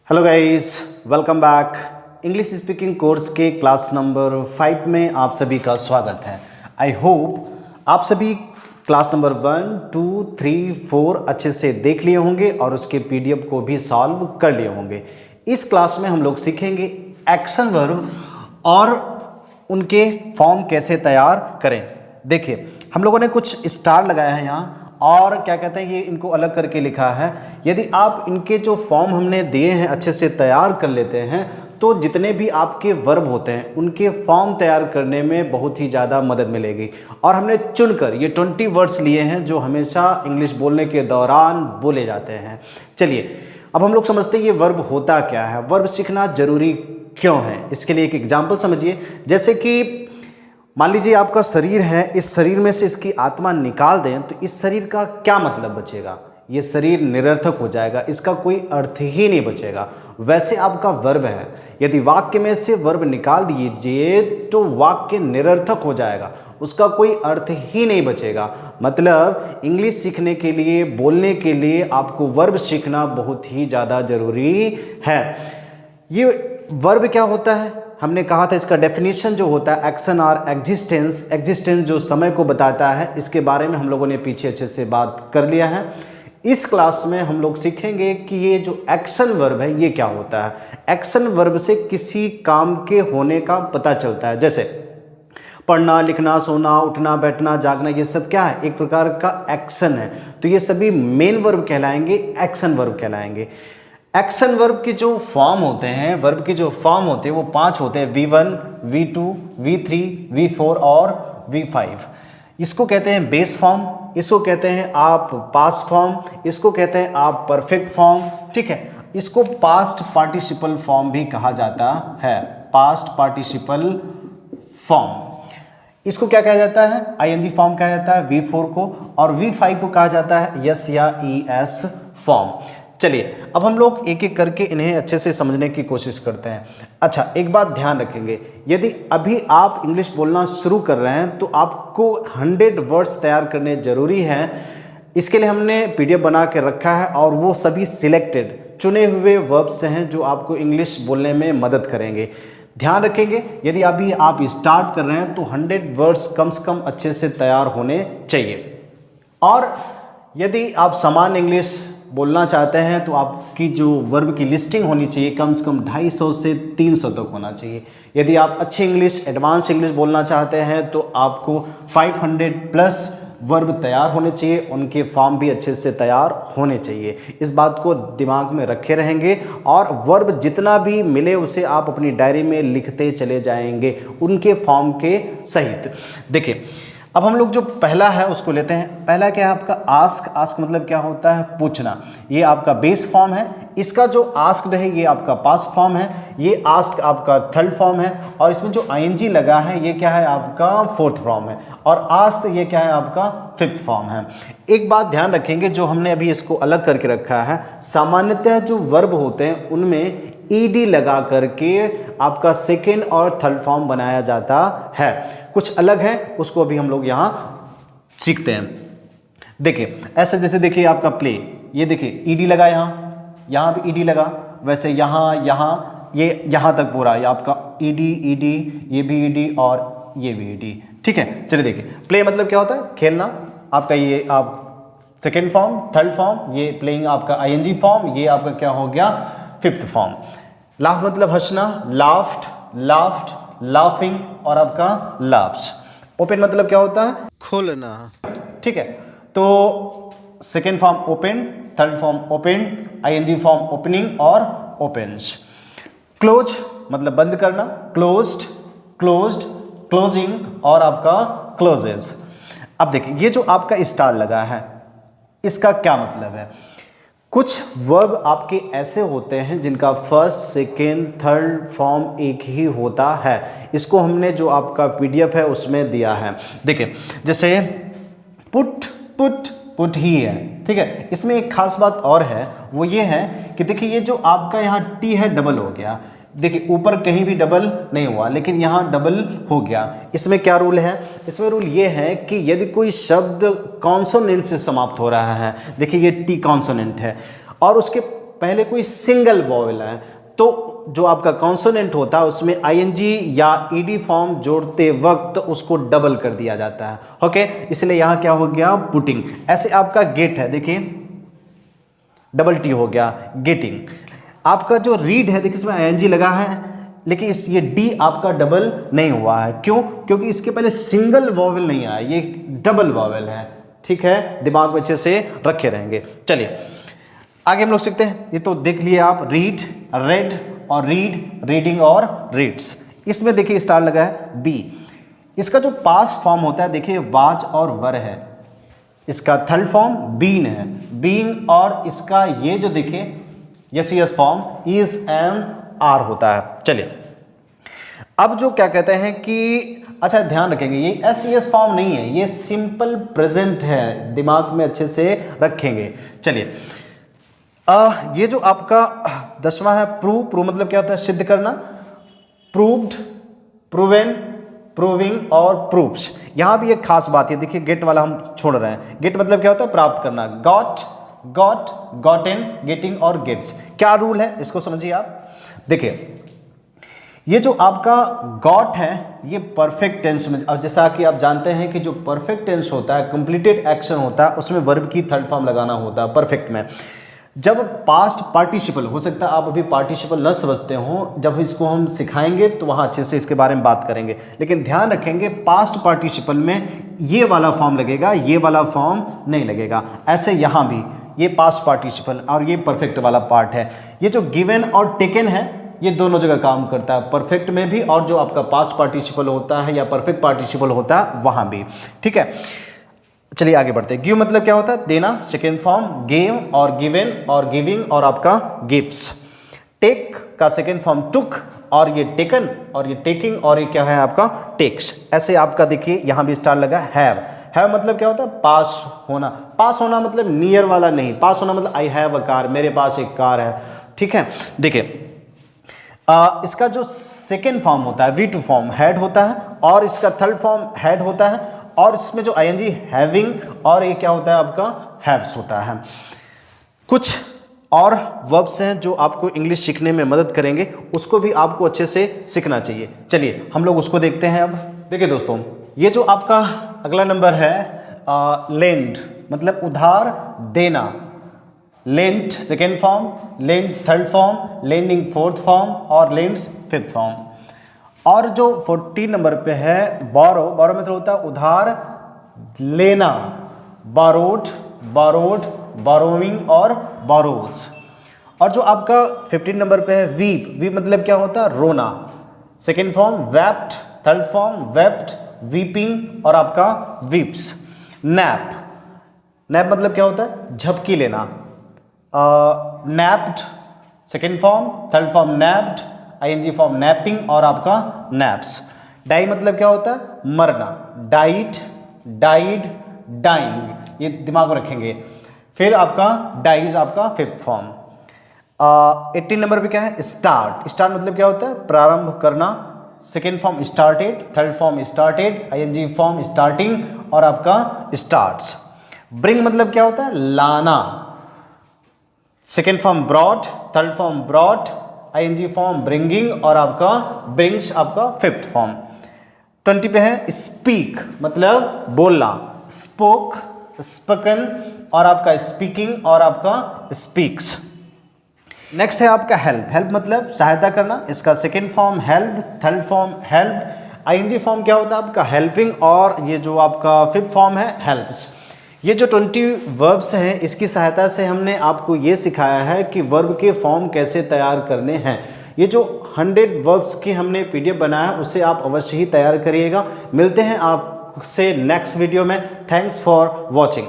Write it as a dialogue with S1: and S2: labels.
S1: Hello guys, welcome back. English speaking course के class number 5 में आप सभी का स्वागत है। आई होप आप सभी क्लास नंबर 1, 2, 3, 4 अच्छे से देख लिए होंगे और उसके पीडीएफ को भी सॉल्व कर लिए होंगे। इस क्लास में हम लोग सीखेंगे एक्शन वर्ब और उनके फॉर्म कैसे तैयार करें। देखिए, हम लोगों ने कुछ स्टार लगाया है यहाँ और क्या कहते हैं, ये इनको अलग करके लिखा है। यदि आप इनके जो फॉर्म हमने दिए हैं अच्छे से तैयार कर लेते हैं तो जितने भी आपके वर्ब होते हैं उनके फॉर्म तैयार करने में बहुत ही ज़्यादा मदद मिलेगी। और हमने चुनकर ये 20 वर्ड्स लिए हैं जो हमेशा इंग्लिश बोलने के दौरान बोले जाते हैं। चलिए, अब हम लोग समझते हैं ये वर्ब होता क्या है, वर्ब सीखना जरूरी क्यों है। इसके लिए एक एग्जाम्पल समझिए। जैसे कि मान लीजिए आपका शरीर है, इस शरीर में से इसकी आत्मा निकाल दें तो इस शरीर का क्या मतलब बचेगा? ये शरीर निरर्थक हो जाएगा, इसका कोई अर्थ ही नहीं बचेगा। वैसे आपका वर्ब है, यदि वाक्य में से वर्ब निकाल दीजिए तो वाक्य निरर्थक हो जाएगा, उसका कोई अर्थ ही नहीं बचेगा। मतलब इंग्लिश सीखने के लिए, बोलने के लिए आपको वर्ब सीखना बहुत ही ज़्यादा ज़रूरी है। ये वर्ब क्या होता है? हमने कहा था इसका डेफिनेशन जो होता है एक्शन और एग्जिस्टेंस। एग्जिस्टेंस जो समय को बताता है, इसके बारे में हम लोगों ने पीछे अच्छे से बात कर लिया है। इस क्लास में हम लोग सीखेंगे कि ये जो एक्शन वर्ब है ये क्या होता है। एक्शन वर्ब से किसी काम के होने का पता चलता है। जैसे पढ़ना, लिखना, सोना, उठना, बैठना, जागना, ये सब क्या है? एक प्रकार का एक्शन है। तो ये सभी मेन वर्ब कहलाएंगे, एक्शन वर्ब कहलाएंगे। एक्शन वर्ब के जो फॉर्म होते हैं, वर्ब के जो फॉर्म होते हैं वो 5 होते हैं, V1, V2, V3, V4 और V5। इसको कहते हैं बेस फॉर्म, इसको कहते हैं आप पास्ट फॉर्म, इसको कहते हैं आप परफेक्ट फॉर्म। ठीक है, इसको पास्ट पार्टिसिपल फॉर्म भी कहा जाता है, पास्ट पार्टिसिपल फॉर्म। इसको क्या कहा जाता है? ING फॉर्म कहा जाता है V4 को, और V5 को कहा जाता है यस या ES फॉर्म। चलिए, अब हम लोग एक एक करके इन्हें अच्छे से समझने की कोशिश करते हैं। अच्छा, एक बात ध्यान रखेंगे, यदि अभी आप इंग्लिश बोलना शुरू कर रहे हैं तो आपको 100 वर्ड्स तैयार करने जरूरी हैं। इसके लिए हमने PDF बना के रखा है और वो सभी सिलेक्टेड चुने हुए वर्ब्स हैं जो आपको इंग्लिश बोलने में मदद करेंगे। ध्यान रखेंगे, यदि अभी आप स्टार्ट कर रहे हैं तो 100 वर्ड्स कम से कम अच्छे से तैयार होने चाहिए। और यदि आप सामान्य इंग्लिश बोलना चाहते हैं तो आपकी जो वर्ब की लिस्टिंग होनी चाहिए कम से कम 250 से 300 तक होना चाहिए। यदि आप अच्छी इंग्लिश, एडवांस इंग्लिश बोलना चाहते हैं तो आपको 500 प्लस वर्ब तैयार होने चाहिए, उनके फॉर्म भी अच्छे से तैयार होने चाहिए। इस बात को दिमाग में रखे रहेंगे और वर्ब जितना भी मिले उसे आप अपनी डायरी में लिखते चले जाएंगे उनके फॉर्म के सहित। देखिए, अब हम लोग जो पहला है उसको लेते हैं। पहला क्या है आपका? आस्क। आस्क मतलब क्या होता है? पूछना। ये आपका बेस फॉर्म है। इसका जो आस्क्ड है ये आपका पास्ट फॉर्म है। ये आस्क आपका थर्ड फॉर्म है और इसमें जो ING लगा है ये क्या है? आपका फोर्थ फॉर्म है। और आस्क ये क्या है? आपका फिफ्थ फॉर्म है। एक बात ध्यान रखेंगे, जो हमने अभी इसको अलग करके रखा है, सामान्यतः जो वर्ब होते हैं उनमें ED लगा करके आपका सेकेंड और थर्ड फॉर्म बनाया जाता है। कुछ अलग है, उसको अभी हम लोग यहाँ सीखते हैं। देखिए, ऐसे जैसे देखिए आपका प्ले, ये देखिए ED लगा, यहाँ भी ED लगा, वैसे यहाँ ये यहाँ तक पूरा ये आपका ED, ये भी ED और ये भी ED। ठीक है, चलिए देखिए, प्ले मतलब क्या होता है? खेलना। आपका ये आप सेकेंड फॉर्म, थर्ड फॉर्म, ये प्लेइंग आपका ING फॉर्म, ये आपका क्या हो गया? Fifth form. लाफ मतलब हंसना, लाफ्ड, लाफिंग और आपका लाफ्स। ओपन मतलब क्या होता है? खोलना। ठीक है, तो second form open, third form open, ING form opening और ओपन्स। क्लोज मतलब बंद करना, क्लोज्ड, क्लोजिंग और आपका क्लोजेस। अब देखिए, ये जो आपका स्टार लगा है इसका क्या मतलब है? कुछ वर्ब आपके ऐसे होते हैं जिनका फर्स्ट, सेकेंड, थर्ड फॉर्म एक ही होता है। इसको हमने जो आपका PDF है उसमें दिया है। देखिए, जैसे पुट ही है। ठीक है, इसमें एक खास बात और है, वो ये है कि देखिए ये जो आपका यहाँ T है डबल हो गया। देखिए, ऊपर कहीं भी डबल नहीं हुआ लेकिन यहाँ डबल हो गया। इसमें क्या रूल है? इसमें रूल ये है कि यदि कोई शब्द कॉन्सोनेंट से समाप्त हो रहा है, देखिए ये T कॉन्सोनेंट है और उसके पहले कोई सिंगल वॉवेल है तो जो आपका कॉन्सोनेंट होता है उसमें आईएनजी या ईडी फॉर्म जोड़ते वक्त उसको डबल कर दिया जाता है। ओके, इसलिए यहां क्या हो गया, पुटिंग। ऐसे आपका गेट है, देखिए डबल टी हो गया, गेटिंग। आपका जो रीड है देखिए इसमें आईएनजी लगा है, लेकिन ये डी आपका डबल नहीं हुआ है। क्यों? क्योंकि इसके पहले सिंगल वॉवेल नहीं आया, ये डबल वॉवेल है। ठीक है, दिमाग में अच्छे से रखे रहेंगे। चलिए आगे हम लोग सीखते हैं। ये तो देख लिए आप, रीड, रेड और रीड, रीडिंग और रीड्स। इसमें देखिए स्टार लगा है बी। इसका जो पास्ट फॉर्म होता है देखिए वाज और वर है, इसका थर्ड फॉर्म बीन है, बीइंग। और इसका ये जो देखिए S form is am are होता है। चलिए अब जो क्या कहते हैं कि अच्छा ध्यान रखेंगे, ये एस फॉर्म नहीं है, ये सिंपल प्रेजेंट है, दिमाग में अच्छे से रखेंगे। चलिए ये जो आपका 10वां है प्रूव मतलब क्या होता है, सिद्ध करना, प्रूव्ड, प्रूवेन, प्रूविंग और प्रूव्स। यहां भी एक खास बात है, देखिए गेट वाला हम छोड़ रहे हैं। गेट मतलब क्या होता है, प्राप्त करना, गॉट, गॉट, गॉटेन, गेटिंग और गेट्स। क्या रूल है इसको समझिए आप। देखिए ये जो आपका गॉट है ये परफेक्ट टेंस में, अब जैसा कि आप जानते हैं कि जो परफेक्ट टेंस होता है, कंप्लीटेड एक्शन होता है, उसमें वर्ब की थर्ड फॉर्म लगाना होता है परफेक्ट में। जब पास्ट पार्टिसिपल, हो सकता है आप अभी पार्टिसिपल न समझते हो, जब इसको हम सिखाएंगे तो वहाँ अच्छे से इसके बारे में बात करेंगे, लेकिन ध्यान रखेंगे पास्ट पार्टिसिपल में ये वाला फॉर्म लगेगा, ये वाला फॉर्म नहीं लगेगा। ऐसे यहाँ भी ये पास्ट पार्टिसिपल और ये परफेक्ट वाला पार्ट है। ये जो गिवन और टेकन है ये दोनों जगह काम करता है, परफेक्ट में भी और जो आपका पास्ट पार्टिसिपल होता है या परफेक्ट पार्टिसिपल होता है वहाँ भी। ठीक है, चलिए आगे बढ़ते हैं। गिव मतलब क्या होता है, देना, सेकेंड फॉर्म गेव और गिवन और गिविंग और आपका गिव्स। टेक का सेकेंड फॉर्म टुक और ये टेकन और ये टेकिंग और ये क्या है आपका टेक्स। ऐसे आपका देखिए यहाँ भी स्टार लगा हैव। हैव मतलब क्या होता है, पास होना। पास होना मतलब नियर वाला नहीं, पास होना मतलब आई हैव अ कार, मेरे पास एक कार है। ठीक है, देखिए इसका जो सेकेंड फॉर्म होता है V2 फॉर्म हेड होता है और इसका थर्ड फॉर्म हेड होता है और इसमें जो आईएनजी हैविंग और ये क्या होता है आपका हैव्स होता है। कुछ और वर्ब्स हैं जो आपको इंग्लिश सीखने में मदद करेंगे, उसको भी आपको अच्छे से सीखना चाहिए। चलिए हम लोग उसको देखते हैं। अब देखिए दोस्तों, ये जो आपका अगला नंबर है लेंड मतलब उधार देना। Lent second form, lent third form, lending fourth form और लेंड्स फिफ्थ फॉर्म। और जो 14 नंबर पे है बोरो, बोरो मतलब होता है उधार लेना, बारोड, बारोड, बारोइंग और बारोज। और जो आपका 15 नंबर पे है वीप, वीप मतलब क्या होता है रोना। Second form wept, third form wept, weeping और आपका वीप्स। नैप, नैप मतलब क्या होता है झपकी लेना। Napped second form, third form napped, ING form napping और आपका नैप्स। डाई मतलब क्या होता है मरना, डाइड, डाइड, डाइंग, ये दिमाग में रखेंगे। फिर आपका डाइज आपका फिफ्थ फॉर्म। 18 नंबर पे क्या है स्टार्ट, स्टार्ट मतलब क्या होता है प्रारंभ करना। Second form started, third form started, ING form starting और आपका स्टार्ट्स। ब्रिंग मतलब क्या होता है लाना। Second form brought, third form brought, ING form bringing और आपका ब्रिंग्स आपका फिफ्थ फॉर्म। 20 पे है स्पीक मतलब बोलना। स्पोक, स्पोकन और आपका स्पीकिंग और आपका स्पीक्स। नेक्स्ट है आपका हेल्प, हेल्प मतलब सहायता करना। इसका second form help, third form help, ING form क्या होता है आपका हेल्पिंग और ये जो आपका फिफ्थ फॉर्म है हेल्प्स। ये जो 20 वर्ब्स हैं इसकी सहायता से हमने आपको ये सिखाया है कि वर्ब के फॉर्म कैसे तैयार करने हैं। ये जो 100 वर्ब्स की हमने पीडीएफ बनाया है उसे आप अवश्य ही तैयार करिएगा। मिलते हैं आपसे नेक्स्ट वीडियो में। Thanks for watching.